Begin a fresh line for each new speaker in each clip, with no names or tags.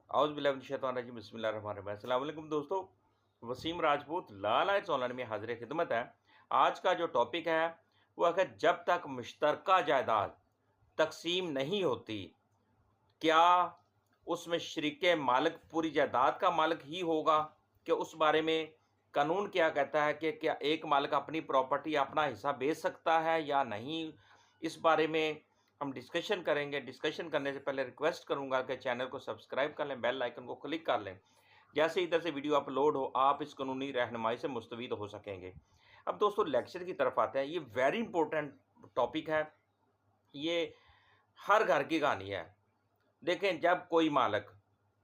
औज़ुबिल्लाहि बिस्मिल्लाहिर्रहमानिर्रहीम। अस्सलाम वालेकुम दोस्तों, वसीम राजपूत लाल आइट्स ऑनलाइन में हाजिर खिदमत है। आज का जो टॉपिक है वो है कि जब तक मुश्तरका जायदाद तकसीम नहीं होती, क्या उसमें शरीके मालिक पूरी जायदाद का मालिक ही होगा? कि उस बारे में कानून क्या कहता है कि क्या एक मालिक अपनी प्रॉपर्टी अपना हिस्सा बेच सकता है या नहीं? इस बारे में हम डिस्कशन करेंगे। डिस्कशन करने से पहले रिक्वेस्ट करूंगा कि चैनल को सब्सक्राइब कर लें, बेल आइकन को क्लिक कर लें। जैसे इधर से वीडियो अपलोड हो, आप इस कानूनी रहनुमाई से मुस्तफ़ीद हो सकेंगे। अब दोस्तों लेक्चर की तरफ आते हैं। ये वेरी इंपॉर्टेंट टॉपिक है। ये हर घर की कहानी है। देखें, जब कोई मालिक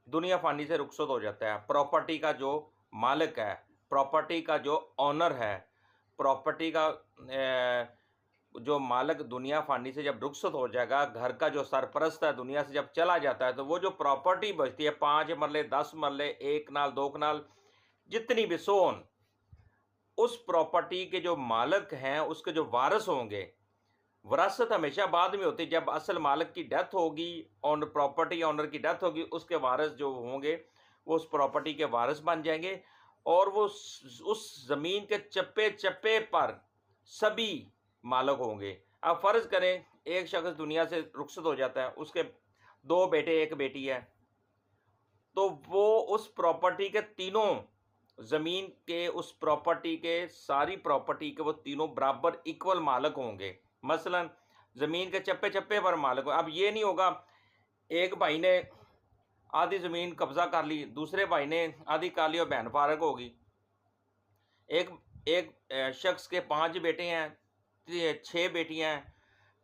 दुनिया फ़ानी से रुखसत हो जाता है, प्रॉपर्टी का जो मालिक है, प्रॉपर्टी का जो ओनर है, प्रॉपर्टी का जो मालिक दुनिया फ़ानी से जब रुखसत हो जाएगा, घर का जो सरपरस्त है दुनिया से जब चला जाता है, तो वो जो प्रॉपर्टी बचती है 5 मरले, 10 मरले, 1 कनाल, 2 कनाल, जितनी भी सोन, उस प्रॉपर्टी के जो मालिक हैं, उसके जो वारिस होंगे, विरासत हमेशा बाद में होती है। जब असल मालिक की डेथ होगी और प्रॉपर्टी ओनर की डेथ होगी, उसके वारिस जो होंगे वो उस प्रॉपर्टी के वारिस बन जाएंगे और वो उस ज़मीन के चप्पे चप्पे पर सभी मालिक होंगे। अब फ़र्ज़ करें एक शख्स दुनिया से रुखसत हो जाता है, उसके 2 बेटे 1 बेटी है, तो वो उस प्रॉपर्टी के तीनों ज़मीन के उस प्रॉपर्टी के सारी प्रॉपर्टी के वो तीनों बराबर इक्वल मालिक होंगे। मसलन ज़मीन के चप्पे-चप्पे पर मालिक हो। अब ये नहीं होगा एक भाई ने आधी ज़मीन कब्ज़ा कर ली, दूसरे भाई ने आधी कर ली और बहन फारग होगी। एक एक शख्स के 5 बेटे हैं, 6 बेटियाँ हैं।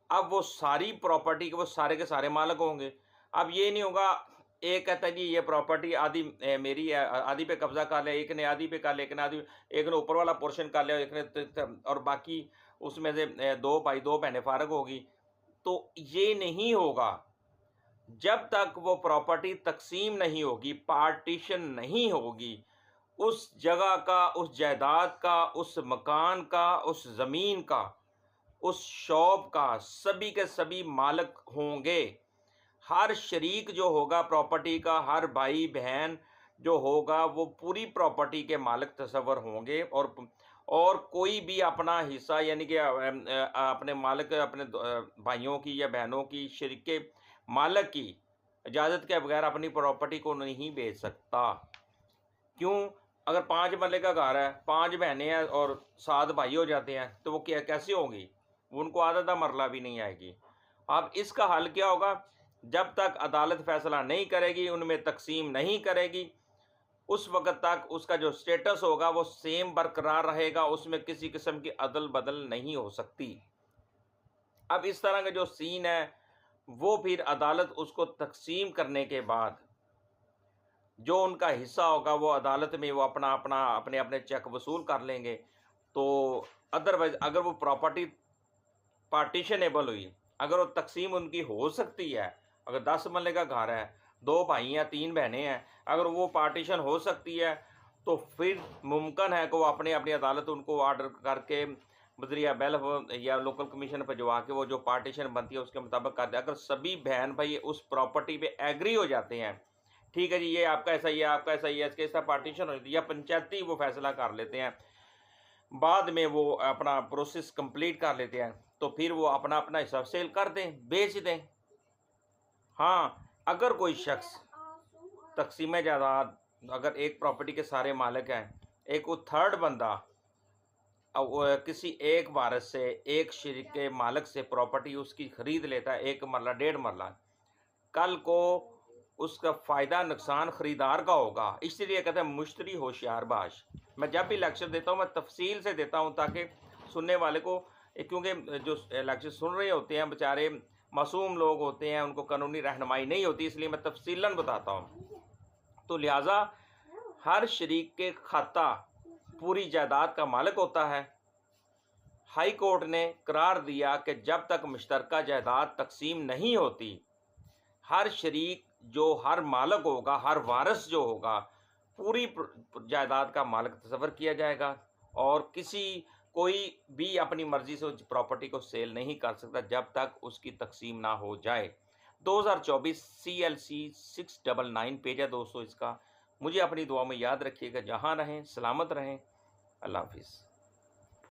अब वो सारी प्रॉपर्टी के वो सारे के सारे मालिक होंगे। अब ये नहीं होगा एक कहता है जी ये प्रॉपर्टी आधी मेरी है, आधी पे कब्जा कर लिया, एक ने आधी पे कर लिया, एक ने आधी, एक ने ऊपर वाला पोर्शन कर लिया, एक ने और बाकी उसमें से 2 भाई 2 बहनें फारग होगी। तो ये नहीं होगा जब तक वो प्रॉपर्टी तकसीम नहीं होगी, पार्टीशन नहीं होगी, उस जगह का, उस जायदाद का, उस मकान का, उस ज़मीन का, उस शॉप का सभी के सभी मालिक होंगे। हर शरीक जो होगा प्रॉपर्टी का, हर भाई बहन जो होगा वो पूरी प्रॉपर्टी के मालिक तस्वर होंगे और कोई भी अपना हिस्सा यानी कि अपने मालिक अपने भाइयों की या बहनों की शरीके मालिक की इजाज़त के बगैर अपनी प्रॉपर्टी को नहीं बेच सकता। क्यों? अगर 5 मरले का घर है, 5 बहनें हैं और 7 भाई हो जाते हैं, तो वो क्या कैसे होंगी? उनको आधा मरला भी नहीं आएगी। अब इसका हल क्या होगा? जब तक अदालत फैसला नहीं करेगी, उनमें तकसीम नहीं करेगी, उस वक़्त तक उसका जो स्टेटस होगा वो सेम बरकरार रहेगा, उसमें किसी किस्म की अदल-बदल नहीं हो सकती। अब इस तरह का जो सीन है, वो फिर अदालत उसको तकसीम करने के बाद जो उनका हिस्सा होगा वो अदालत में वो अपने चेक वसूल कर लेंगे। तो अदरवाइज़ अगर वो प्रॉपर्टी पार्टीशनेबल हुई, अगर वो तकसीम उनकी हो सकती है, अगर 10 मरले का घर है, 2 भाई हैं, 3 बहनें हैं, अगर वो पार्टीशन हो सकती है, तो फिर मुमकिन है कि वो अपनी अदालत उनको ऑर्डर करके बज़रिया बेल या लोकल कमीशन भिजवा के वो जो पार्टीशन बनती है उसके मुताबिक कर दे। अगर सभी बहन भाई उस प्रॉपर्टी पे एग्री हो जाते हैं, ठीक है जी, ये आपका ऐसा ही है, आपका ऐसा ही है, इसके साथ पार्टीशन हो जाती है या पंचायती वो फैसला कर लेते हैं, बाद में वो अपना प्रोसेस कंप्लीट कर लेते हैं, तो फिर वो अपना हिसाब सेल कर दें, बेच दें। हाँ, अगर कोई शख्स तकसीम जायदाद, अगर एक प्रॉपर्टी के सारे मालिक हैं, एक वो थर्ड बंदा किसी एक वारिस से, एक शरीक के मालिक से प्रॉपर्टी उसकी ख़रीद लेता है, 1 मरला 1.5 मरला, कल को उसका फ़ायदा नुकसान ख़रीदार का होगा। इसलिए कहते हैं मुश्तरी होशियार बाश। मैं जब भी लेक्चर देता हूँ मैं तफसील से देता हूँ ताकि सुनने वाले को, क्योंकि जो लेक्चर सुन रहे होते हैं बेचारे मासूम लोग होते हैं, उनको कानूनी रहनुमाई नहीं होती, इसलिए मैं तफसीलन बताता हूँ। तो लिहाजा हर शरीक के खाता पूरी जायदाद का मालिक होता है। हाई कोर्ट ने करार दिया कि जब तक मुश्तरका जायदाद तकसीम नहीं होती, हर शरीक जो हर मालिक होगा, हर वारिस जो होगा, पूरी जायदाद का मालिक तस्वर किया जाएगा और कोई भी अपनी मर्ज़ी से उस प्रॉपर्टी को सेल नहीं कर सकता जब तक उसकी तकसीम ना हो जाए। 2024 CLC 699 पेज है दोस्तों इसका। मुझे अपनी दुआ में याद रखिएगा। जहाँ रहें सलामत रहें। अल्लाह हाफिज़।